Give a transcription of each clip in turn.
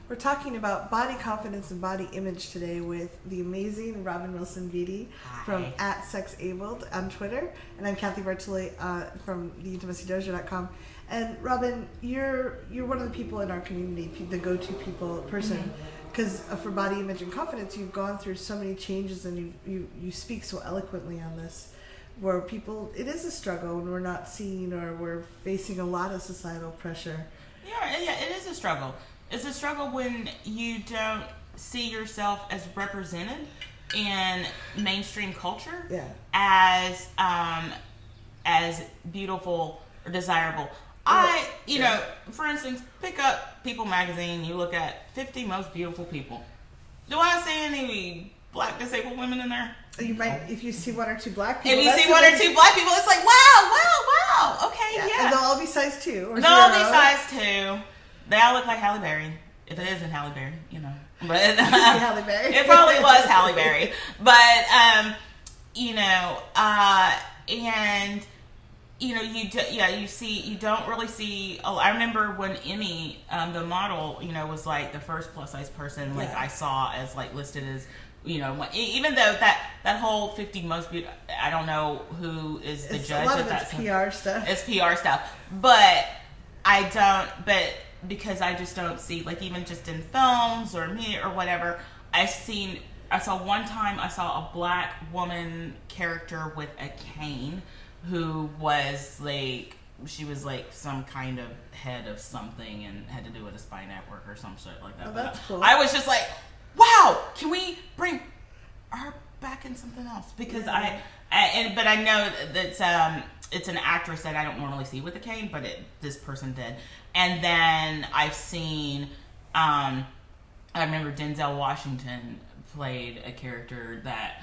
We're talking about body confidence and body image today with the amazing Robin Wilson-Beattie from @SexAbled on Twitter. And I'm Kathy Bartoli from theintimacydojo.com. And Robin, you're one of the people in our community, the go-to person. Because for body image and confidence, you've gone through so many changes, and you speak so eloquently on this, where people, it is a struggle when we're not seen, or we're facing a lot of societal pressure. Yeah, it is a struggle. It's a struggle when you don't see yourself as represented in mainstream culture as beautiful or desirable. For instance, pick up People magazine. You look at 50 most beautiful people. Do I see any black disabled women in there? You might, if you see one or two black people. If you see one or two black people, it's like, wow. Okay, yeah. And they'll all be size 2. They'll all be size 2. They all look like Halle Berry. If it isn't Halle Berry, But Halle Berry. It probably was Halle Berry. But you don't really see. I remember when Emmy, the model, was like the first plus size person I saw as listed as. Even though that whole 50 most beautiful, I don't know who is the judge. A lot of it's PR stuff. It's PR stuff, but I don't. But because I just don't see, even just in films or me or whatever. I saw one time I saw a black woman character with a cane who was she was some kind of head of something and had to do with a spy network or some shit like that. Oh, that's cool. I was just like, wow, can we bring her back in something else? Because but I know that it's an actress that I don't normally see with a cane, but this person did. And then I've seen, I remember Denzel Washington played a character that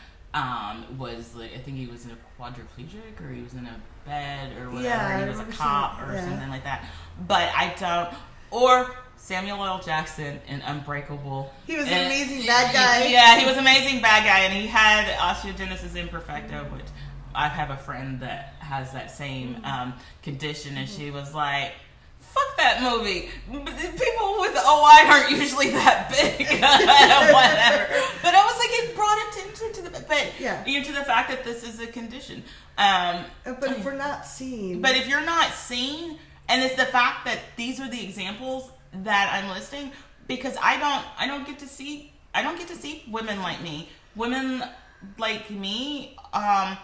was I think he was in a quadriplegic, or he was in a bed or whatever. Yeah, he was a cop or something like that. But I don't. Or Samuel L. Jackson in Unbreakable. He was an amazing bad guy. Yeah, he was an amazing bad guy, and he had osteogenesis imperfecta, which I have a friend that has that same condition, and she was like, fuck that movie. People with OI aren't usually that big. Whatever. But I was like, it brought attention to the fact that this is a condition. But if we're not seen. But if you're not seen, and it's the fact that these are the examples that I'm listing, because I don't get to see women like me. Women like me are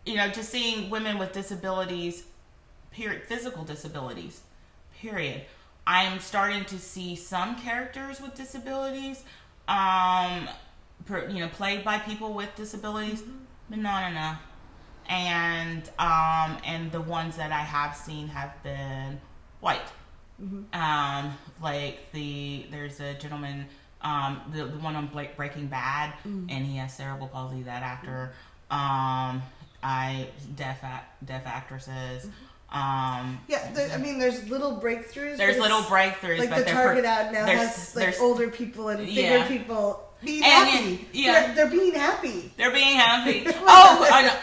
just seeing women with disabilities. Period. Physical disabilities. Period. I'm starting to see some characters with disabilities, played by people with disabilities, but not enough. And the ones that I have seen have been white. There's a gentleman, the one on Breaking Bad, and he has cerebral palsy. That actor. Deaf actresses. There's little breakthroughs. But the Target ad now has older people and bigger people being happy. They're being happy. They're being happy. Oh, I know.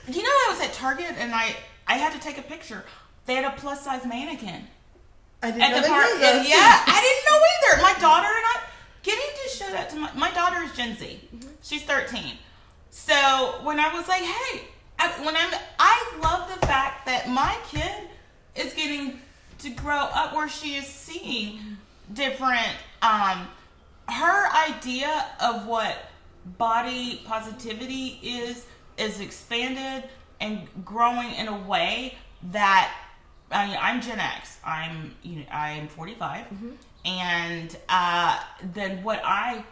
I was at Target and I had to take a picture. They had a plus size mannequin. I didn't know I didn't know either. My daughter and I getting to show that to my daughter is Gen Z. She's 13. So when I was like, hey. I love the fact that my kid is getting to grow up where she is seeing different, her idea of what body positivity is expanded and growing in a way that, I'm Gen X. I'm 45. And then what I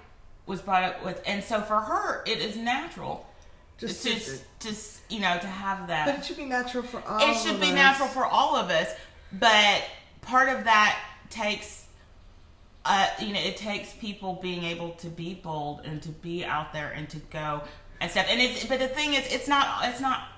was brought up with, and so for her, it is natural. To have that. But it should be natural for all of us. It should be natural for all of us. But part of that takes, it takes people being able to be bold and to be out there and to go and stuff. But the thing is, that's not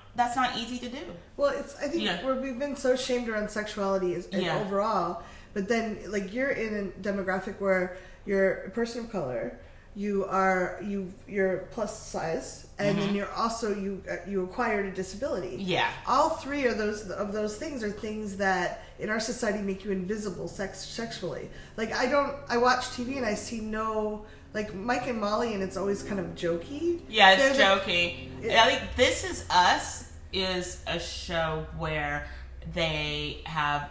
easy to do. Well, I think we've been so shamed around sexuality overall. But then, you're in a demographic where you're a person of color. you're plus size, and then you're also you acquired a disability. Yeah. All three of those things are things that in our society make you invisible sexually. Like I watch TV and I see no, like Mike and Molly, and it's always kind of jokey. Yeah, it's jokey. Like This Is Us is a show where they have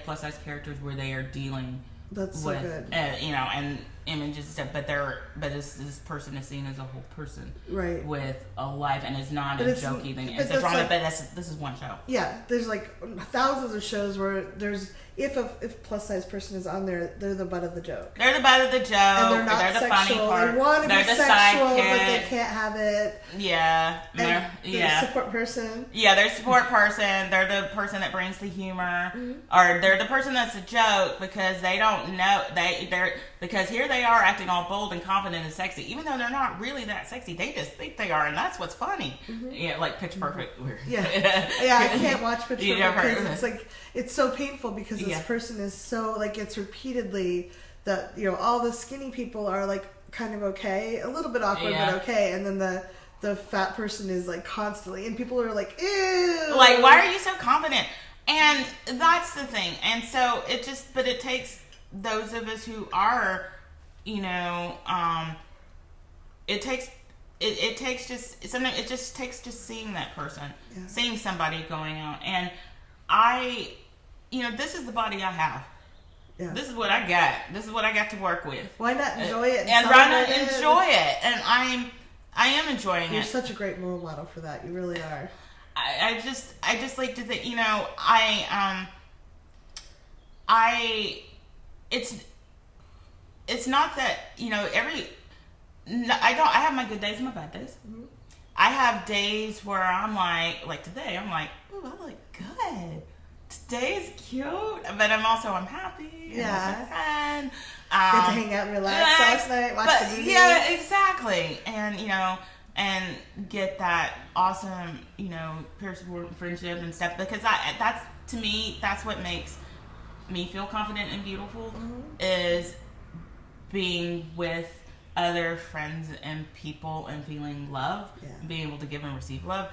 plus size characters where they are dealing. That's so good. And images and stuff, but this person is seen as a whole person, right, with a life, and it's not a jokey thing. It's a drama, like, but this is one show. Yeah, there's like thousands of shows where there's if a plus size person is on there, they're the butt of the joke. They're the butt of the joke. And they're not they're the sexual. funny part. They want to be the sexual, but sidekick. they can't have it. Yeah, they're the support person. Yeah, they're the support person. They're the person that brings the humor, or they're the person that's a joke because they don't know because here they are acting all bold and confident and sexy, even though they're not really that sexy. They just think they are, and that's what's funny. Yeah, like Pitch Perfect. Yeah, I can't watch Pitch Perfect because it's like it's so painful because this person is so like it's repeatedly that all the skinny people are like kind of okay, a little bit awkward but okay, and then the fat person is like constantly, and people are like, ew, like why are you so confident? And that's the thing. And so it takes those of us who are, it takes just seeing that person, seeing somebody going out, and this is the body I have. Yeah. This is what I got. This is what I got to work with. Why not enjoy it? And why not enjoy it? And I am enjoying it. You're such a great role model for that. You really are. I just like to think, it's not that, I have my good days and my bad days. Mm-hmm. I have days where I'm like today, I'm like, ooh, I look good. Today's cute, but I'm happy. Yeah. Fun. Get to hang out and relax last night, watch the movie. Yeah, exactly. And, and get that awesome, peer support and friendship and stuff, because that's, to me, that's what makes me feel confident and beautiful, is being with other friends and people and feeling love, being able to give and receive love.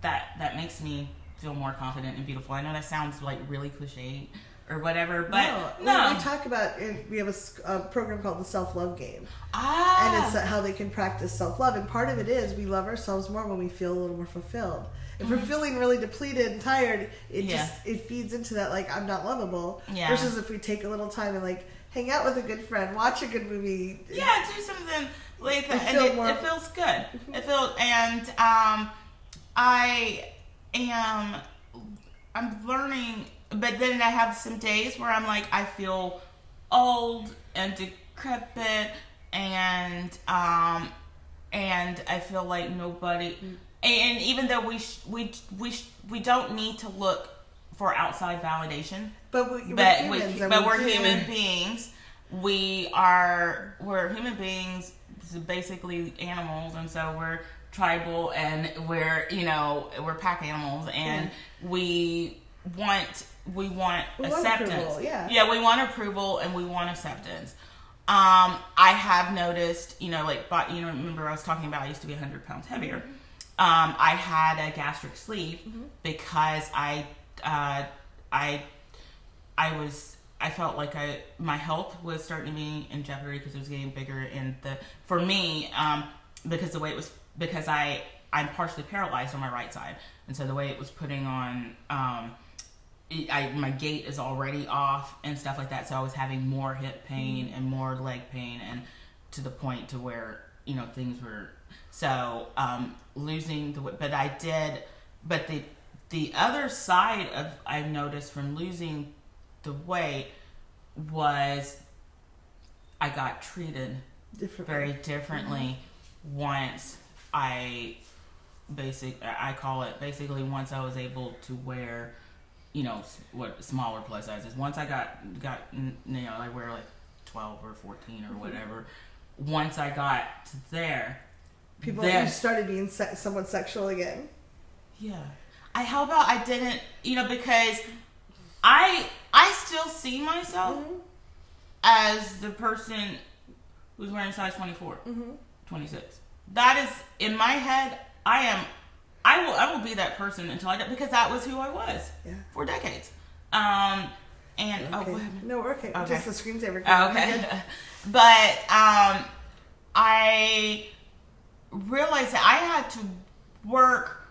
That makes me feel more confident and beautiful. I know that sounds like really cliche or whatever, but no. We talk about we have a program called the Self-Love Game, and it's how they can practice self-love. And part of it is we love ourselves more when we feel a little more fulfilled. If we're feeling really depleted and tired, it feeds into that like I'm not lovable. Yeah. Versus if we take a little time and like hang out with a good friend, watch a good movie. Yeah, do something like that, and it feels good. It feels, and I'm learning, but then I have some days where I'm like, I feel old and decrepit, and I feel like nobody, and even though we don't need to look for outside validation, but we're human beings. We're human beings, basically animals, and so we're tribal, and we're pack animals, and we want acceptance. Approval, we want approval, and we want acceptance. I have noticed, remember I was talking about I used to be 100 pounds heavier. I had a gastric sleeve because I felt like my health was starting to be in jeopardy because it was getting bigger, and for me, because the way it was, because I'm partially paralyzed on my right side, and so the way it was putting on, my gait is already off and stuff like that, so I was having more hip pain and more leg pain, and to the point to where things were losing the weight. But the other side of I've noticed from losing the weight was I got treated very differently once I call it basically once I was able to wear smaller plus sizes. Once I got I wear like 12 or 14 or whatever. Once I got to there, you started being somewhat sexual again. Yeah. How about I didn't, because I still see myself as the person who's wearing size 24, 26. That is, in my head, I will be that person until I die, because that was who I was for decades. And okay. what happened? No, okay. Just the screensaver. Okay. But I realized that I had to work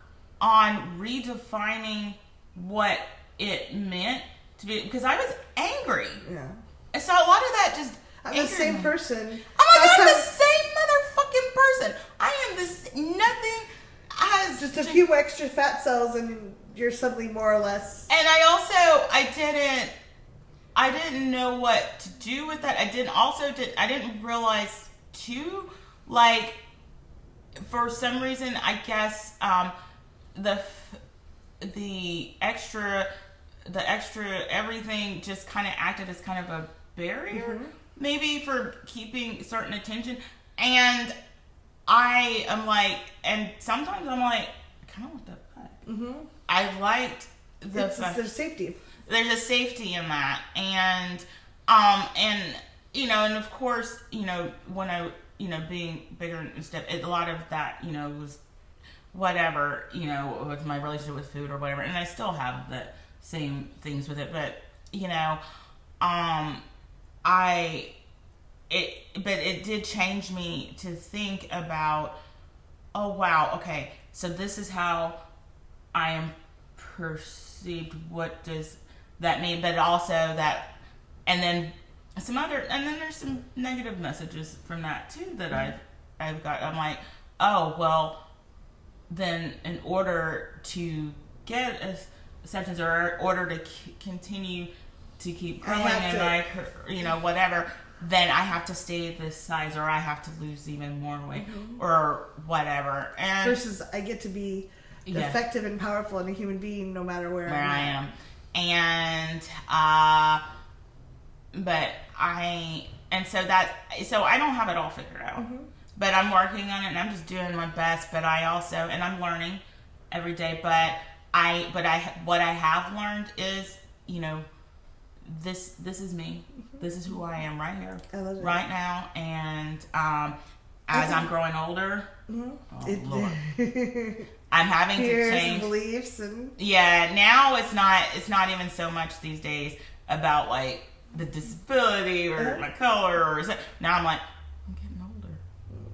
on redefining what it meant to be, because I was angry. Yeah. And so a lot of that just I'm the same person. Oh my God, I'm the same motherfucking person. I am this, nothing has just a few extra fat cells and you're suddenly more or less. And I didn't know what to do with that. I didn't realize too, like, for some reason, I guess, the extra everything just kind of acted as kind of a barrier, maybe for keeping certain attention. And I am like, and sometimes I'm like, I kind of want that back. I liked there's safety. There's a safety in that, and you know, and of course, you know, when I, you know, being bigger and stuff, a lot of that, you know, was whatever, you know, with my relationship with food or whatever, and I still have the same things with it, but you know, but it did change me to think about, oh wow, okay, so this is how I am perceived. What does that mean? But also that, and then there's some negative messages from that too that I've got. I'm like, oh well, then in order to get acceptance, or in order to continue to keep growing and like, you know, whatever, then I have to stay this size, or I have to lose even more weight, or whatever. And versus I get to be effective and powerful and a human being no matter where I am. And so I don't have it all figured out, but I'm working on it and I'm just doing my best. But and I'm learning every day. But what I have learned is, you know, this is me. This is who I am right here, right now. And as I'm growing older, oh Lord, I'm having to change beliefs and now it's not even so much these days about like the disability or my color or now I'm like, I'm getting older.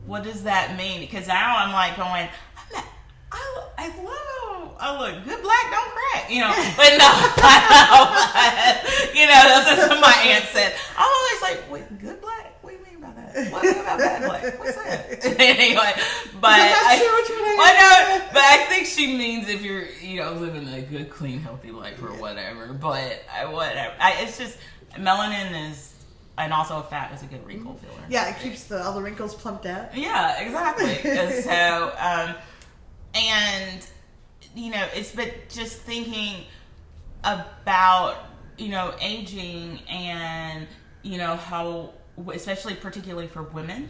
What does that mean? Because now I'm like going, I love, I look good black, don't crack, you know. But no, you know, that's what my aunt said. I'm always like, wait, good black? What do you mean by that? What do you mean about bad black? What's that? Anyway, but I think she means if you're, you know, living a good, clean, healthy life or whatever. But whatever. It's just melanin is, and also fat is a good wrinkle filler. Yeah, it keeps all the wrinkles plumped out. Yeah, exactly. So, and you know, but just thinking about, you know, aging and, you know, how, especially particularly for women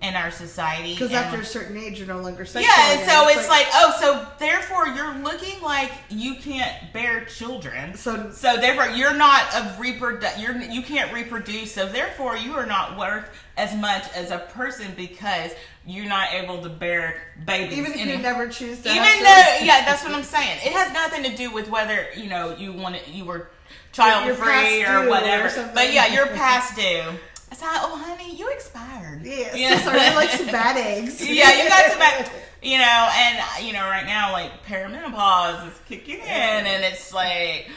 in our society. Because after a certain age, you're no longer sexual. Yeah, and so it's like, oh, so therefore you're looking like you can't bear children. So therefore you're not you can't reproduce. So therefore you are not worth as much as a person because you're not able to bear babies. Even if you never choose to. Yeah, that's what I'm saying. It has nothing to do with whether, you know, you were child free or whatever. But yeah, you're past due. It's like, oh honey, you expired. Yeah, so sorry, like some bad eggs. Yeah, you got some bad, you know, and you know, right now like perimenopause is kicking in, and it's like,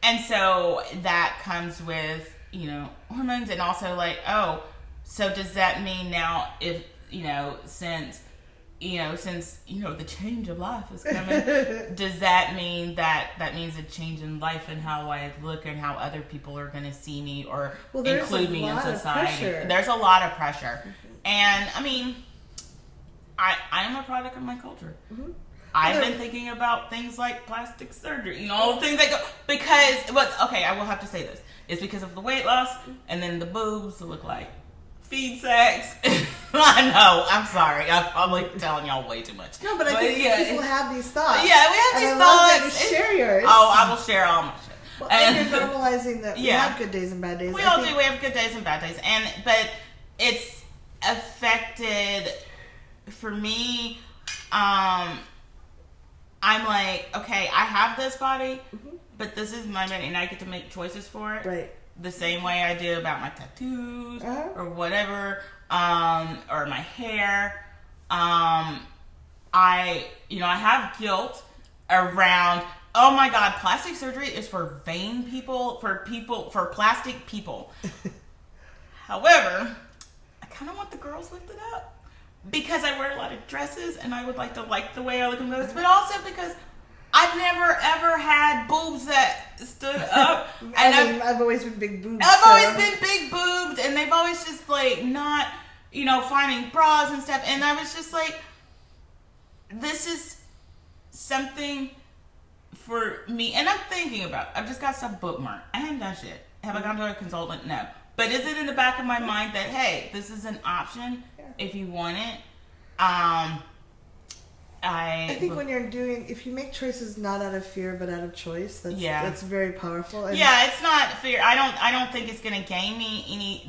and so that comes with, you know, hormones, and also like, oh, so does that mean now if, you know, since the change of life is coming, does that mean that means a change in life and how I look and how other people are going to see me or include me in society? There's a lot of pressure. And I mean, I am a product of my culture. I've been thinking about things like plastic surgery, you know, all the things that go, I will have to say this. It's because of the weight loss and then the boobs look like feed sacks. I know. I'm sorry. I'm probably telling y'all way too much. No, but I think people have these thoughts. Yeah, we have these thoughts. Share yours. Oh, I will share all my shit. Well, and you're normalizing that we have good days and bad days. We all do. We have good days and bad days, but it's affected for me. I'm like, okay, I have this body, but this is my body, and I get to make choices for it. Right. The same way I do about my tattoos or whatever, or my hair. I have guilt around, oh my God, plastic surgery is for vain people, for plastic people. However, I kind of want the girls lifted up because I wear a lot of dresses and I would like to like the way I look in those, but also because I've never ever had boobs that stood up. And I've always been big boobs. I've always been big boobed, and they've always just like not, finding bras and stuff. And I was just like, this is something for me. And I'm thinking about it. I've just got stuff bookmarked. I haven't done shit. Have I gone to a consultant? No. But is it in the back of my mind that, hey, this is an option if you want it? I think if you make choices not out of fear but out of choice, that's very powerful. And it's not fear. I don't think it's going to gain me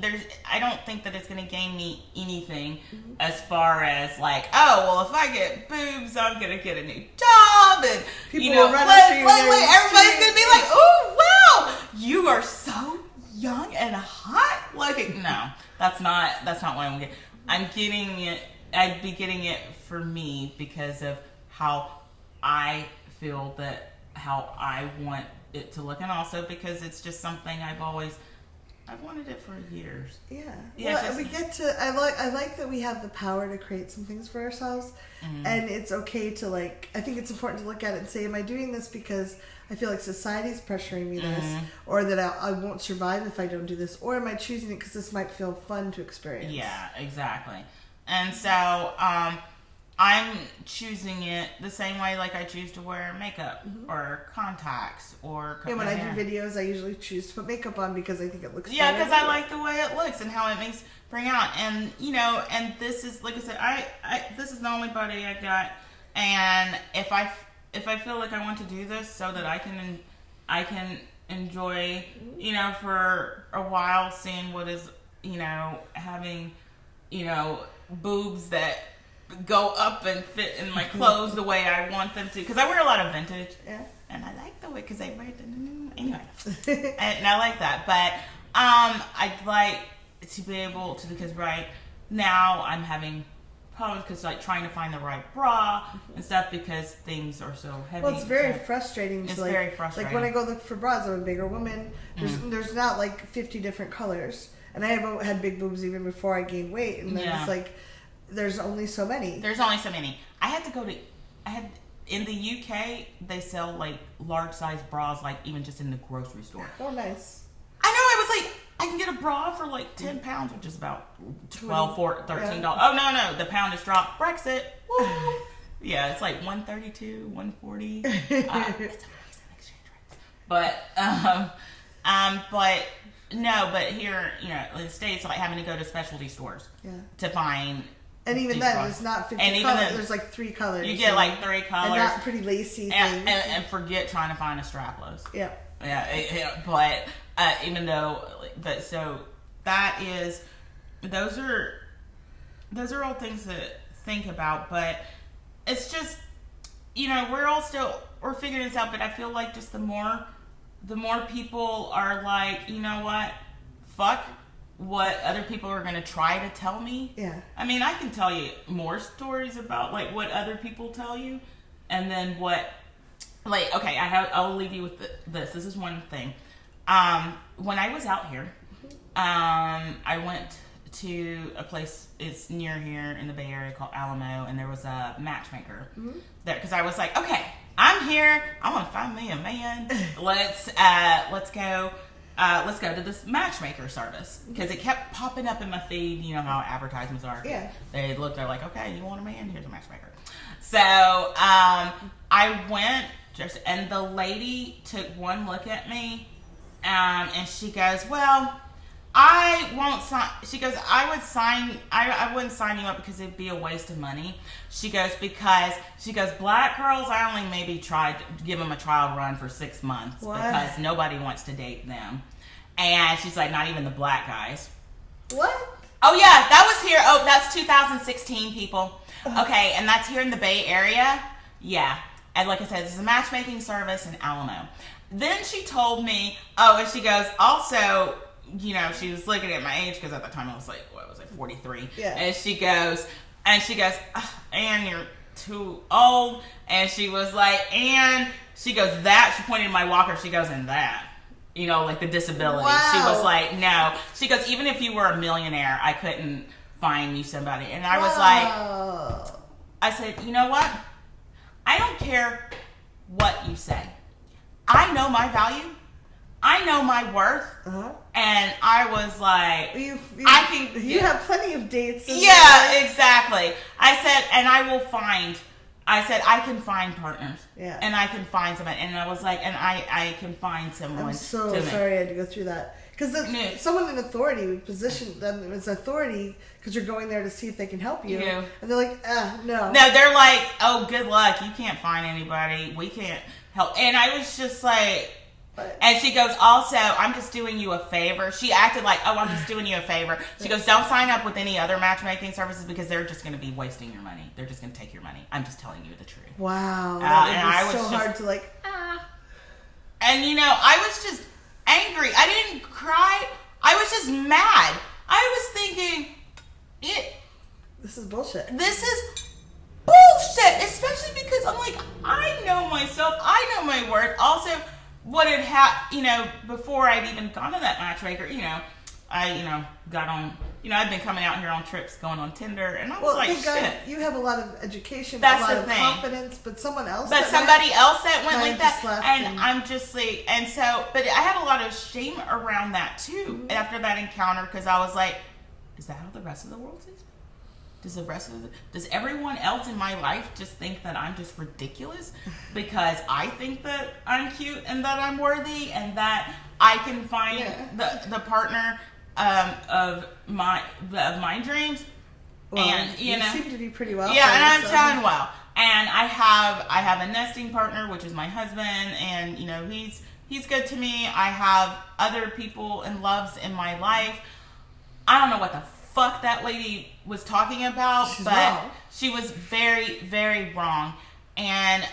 I don't think that it's going to gain me anything as far as like, oh, well, if I get boobs, I'm going to get a new job, and people will run up to you. Everybody's going to be like, oh, wow, you are so young and hot looking. No, that's not what I'm getting. I'm getting it. I'd be getting it for me because of how I feel how I want it to look, and also because it's just something I've wanted it for years. Yeah. I like that we have the power to create some things for ourselves, and it's okay to I think it's important to look at it and say, am I doing this because I feel like society's pressuring me this, or that I won't survive if I don't do this, or am I choosing it because this might feel fun to experience? Yeah, exactly. And so, I'm choosing it the same way like I choose to wear makeup or contacts or cut my hair. I do videos, I usually choose to put makeup on because I think it looks better. Yeah, because I like the way it looks and how it makes bring out. And, and this is, like I said, this is the only body I got. And if I feel like I want to do this so that I can enjoy, for a while seeing what is, having, boobs that go up and fit in my clothes the way I want them to, because I wear a lot of vintage, and I like the way, because I wear it anyway, and I like that. But I'd like to be able to, because right now I'm having problems because trying to find the right bra and stuff because things are so heavy. Well, it's very frustrating. It's very frustrating. Like when I go look for bras, I'm a bigger woman. There's not 50 different colors. And I have had big boobs even before I gained weight, and then it's there's only so many. I had to go to, in the UK, they sell large size bras, even just in the grocery store. Oh, nice. I know, I was like, I can get a bra for 10 pounds, which is about $12, $13. Yeah. Oh, no, the pound has dropped. Brexit. Woo. Yeah, it's $132, $140. It's amazing exchange rate. But but here, in the States, having to go to specialty stores to find. And even then, bras. It's not 50 colors. There's 3 colors. You get 3 colors. And not pretty lacy things. And forget trying to find a strapless. Yeah. Yeah, but even though, so that is, those are all things to think about, but it's just, we're figuring this out, but I feel like just the more people are you know what, fuck what other people are going to try to tell me. Yeah. I mean, I can tell you more stories about what other people tell you, and then what, okay, I'll leave you with this. This is one thing. When I was out here, I went to a place, it's near here in the Bay Area called Alamo, and there was a matchmaker there, because I was like, okay, I'm here, I want to find me a man. Let's go to this matchmaker service, because it kept popping up in my feed. You know how advertisements are. Yeah. They're like, okay, you want a man? Here's a matchmaker. So I went, and the lady took one look at me, and she goes, well, I won't sign. She goes, I wouldn't sign you up because it'd be a waste of money. She goes, black girls, I only maybe tried to give them a trial run for 6 months. What? Because nobody wants to date them. And she's like, not even the black guys. What? Oh yeah, that was here. Oh, that's 2016, people. Okay, and that's here in the Bay Area. Yeah, and like I said, this is a matchmaking service in Alamo. Then she told me, and she goes, also, she was looking at my age because at the time I was like, 43. Yeah. And she goes, Ann, you're too old. And she was like, Ann, she goes, that. She pointed to my walker. She goes, and that. Like the disability. Wow. She was like, no. She goes, even if you were a millionaire, I couldn't find you somebody. And I was like, I said, you know what? I don't care what you say. I know my value. I know my worth. Uh-huh. And I was like, you have plenty of dates. Yeah, exactly. I said, and I can find partners. Yeah. And I can find someone. And I was like, and I can find someone. I'm so sorry I had to go through that. Because someone in authority would position them as authority because you're going there to see if they can help you. Yeah. And they're like, no. No, they're like, oh, good luck. You can't find anybody. We can't help. And I was just like, and she goes, also, I'm just doing you a favor. She acted like, I'm just doing you a favor. She goes, don't sign up with any other matchmaking services because they're just going to be wasting your money. They're just going to take your money. I'm just telling you the truth. Wow. That was so hard to like, And, I was just angry. I didn't cry. I was just mad. I was thinking, this is bullshit. This is bullshit. Especially because I'm like, I know myself. I know my worth. Also, what had happened, before I'd even gone to that matchmaker, I, got on, I'd been coming out here on trips, going on Tinder, and I was like, shit. God, you have a lot of education, that's a lot the of thing. Confidence, but somebody else that went like that, and I'm just like, and so, but I had a lot of shame around that too, mm-hmm. after that encounter, because I was like, is that how the rest of the world sees me? Does everyone else in my life just think that I'm just ridiculous because I think that I'm cute and that I'm worthy and that I can find the partner of my dreams? Well, and you seem to do pretty well. Yeah, and I'm telling well. And I have a nesting partner, which is my husband, and he's good to me. I have other people and loves in my life. I don't know what the fuck that lady was talking about, she was very, very wrong. And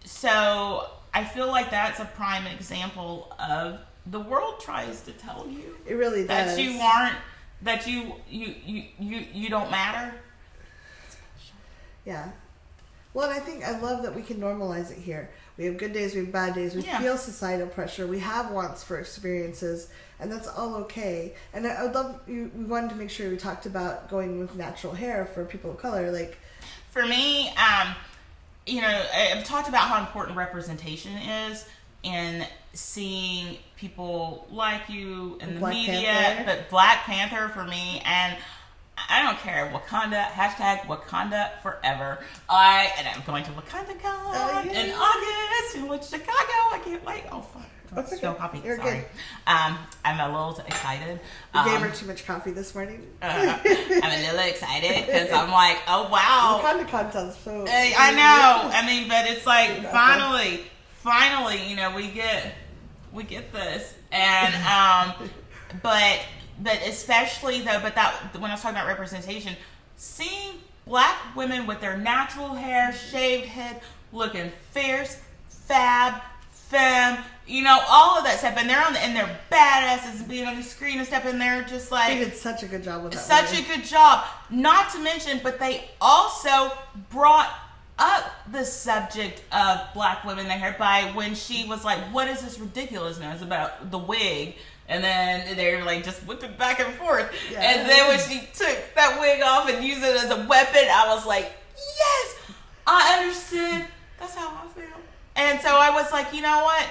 so I feel like that's a prime example of the world tries to tell you it really does that you aren't, that you don't matter. Yeah. Well, and I love that we can normalize it here. We have good days, we have bad days, we feel societal pressure, we have wants for experiences, and that's all okay. And I would love, we wanted to make sure we talked about going with natural hair for people of color. Like, for me, I've talked about how important representation is in seeing people like you in the Black media, Panther. But Black Panther for me, and I don't care, Wakanda, #Wakanda forever. I'm going to WakandaCon in August in Chicago. I can't wait. Oh, fuck. Okay. Spill coffee. You're Sorry. good. I'm a little excited. You gave her too much coffee this morning. I'm a little excited because I'm like, oh, wow. WakandaCon sounds so... I know. I mean, but it's like, finally, we get this. And, but especially though, when I was talking about representation, seeing Black women with their natural hair, shaved head, looking fierce, fab, femme, all of that stuff, and they're badasses and being on the screen and stuff, and they're just like, they did such a good job with that. Such a good job. Not to mention, but they also brought up the subject of Black women in their hair by when she was like, what is this ridiculousness about the wig? And then they're like just whipping back and forth. Yeah. And then when she took that wig off and used it as a weapon, I was like, yes, I understood. That's how I feel. And so I was like, you know what?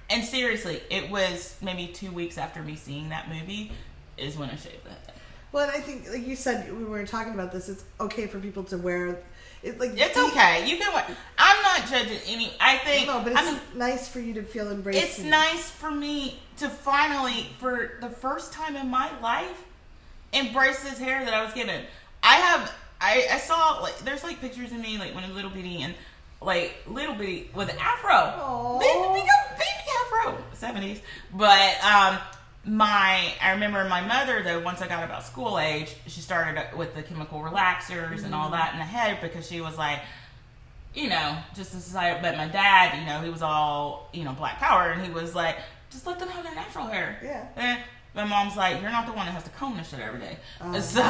And seriously, it was maybe 2 weeks after me seeing that movie is when I shaved that. Well, and I think, like you said, we were talking about this, it's okay for people to wear... It's okay. You can wear... I'm not judging any... I think... No, but it's nice for you to feel embraced. It's nice for me to finally, for the first time in my life, embrace this hair that I was given. I saw, like, there's, like, pictures of me, like, when I was little bitty, and, like, little bitty with an afro. Aww. Baby afro. 70s. But, I remember my mother, though, once I got about school age, she started with the chemical relaxers and all that in the head because she was like, just as I, but my dad, he was all, black power, and he was like, just let them have their natural hair. Yeah. And my mom's like, you're not the one that has to comb this shit every day. So,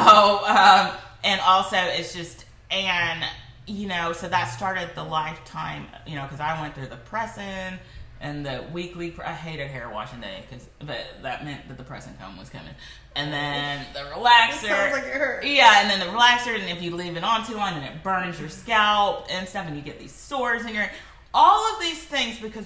and also it's just, and, so that started the lifetime, because I went through the pressing and the weekly, I hated hair washing day, but that meant that the pressing comb was coming. And then the relaxer. It sounds like it hurt. Yeah, and then the relaxer, and if you leave it on too long, then it burns your scalp and stuff, and you get these sores in your, all of these things because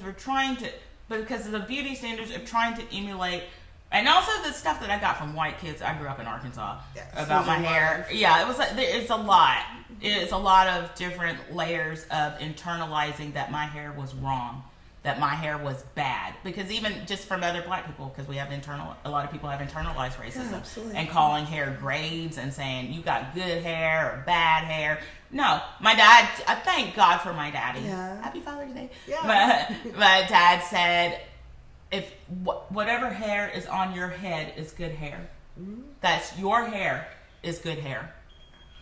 because of the beauty standards of trying to emulate, and also the stuff that I got from white kids. I grew up in Arkansas about my hair. Yeah, it was it's a lot. It's a lot of different layers of internalizing that my hair was wrong, that my hair was bad, because even just from other black people, because we have a lot of people have internalized racism, and calling hair grades and saying you got good hair or bad hair. No, my dad, I thank God for my daddy. Yeah. Happy Father's Day. Yeah. My dad said, if whatever hair is on your head is good hair, that's your hair is good hair.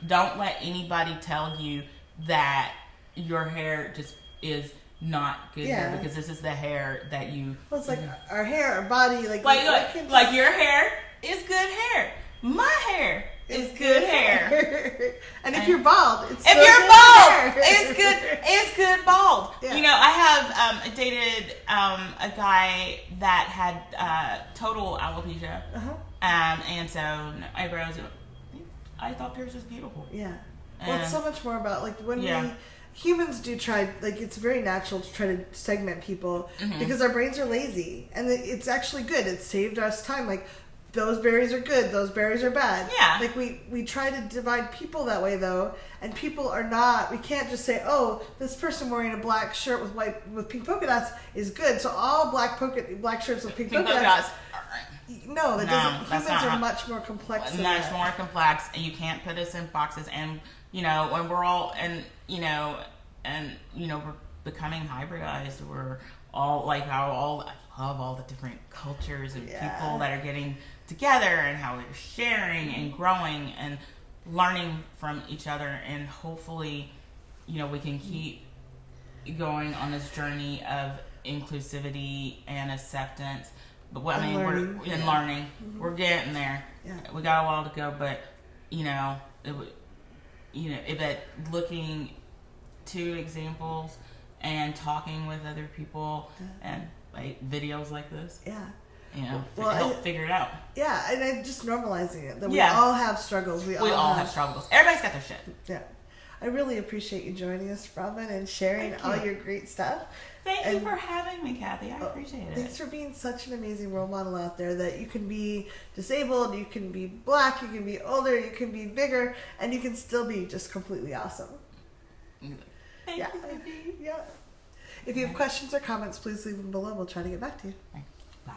Don't let anybody tell you that your hair just is not good hair, because this is the hair that you. Well, it's like our hair, our body, like your hair is good hair. My hair is good hair. And if you're bald, it's good bald. Yeah. I have dated a guy that had total alopecia, and so eyebrows. I thought theirs was beautiful. Yeah. Well, it's so much more about when humans do try, it's very natural to try to segment people because our brains are lazy, and it's actually good. It saved us time. Those berries are good, those berries are bad. Yeah. We try to divide people that way, though, and people are not. We can't just say, oh, this person wearing a black shirt with pink polka dots is good, so all black shirts with pink polka dots. No, that doesn't. Humans are much more complex. Much more complex, and you can't put us in boxes. And when we're all we're becoming hybridized. We're all I love all the different cultures and people that are getting together, and how we're sharing and growing and learning from each other, and hopefully, we can keep going on this journey of inclusivity and acceptance. But learning. We're getting there. Yeah. We got a while to go, but looking to examples and talking with other people and videos like this. Yeah. Help figure it out. Yeah, and just normalizing it. That we all have struggles. We all have struggles. Everybody's got their shit. Yeah. I really appreciate you joining us, Robin, and sharing all your great stuff. Thank you for having me, Kathy. I appreciate it. Thanks for being such an amazing role model out there, that you can be disabled, you can be black, you can be older, you can be bigger, and you can still be just completely awesome. Thank you, baby. Yeah. If you have questions or comments, please leave them below. We'll try to get back to you. Thanks. Bye.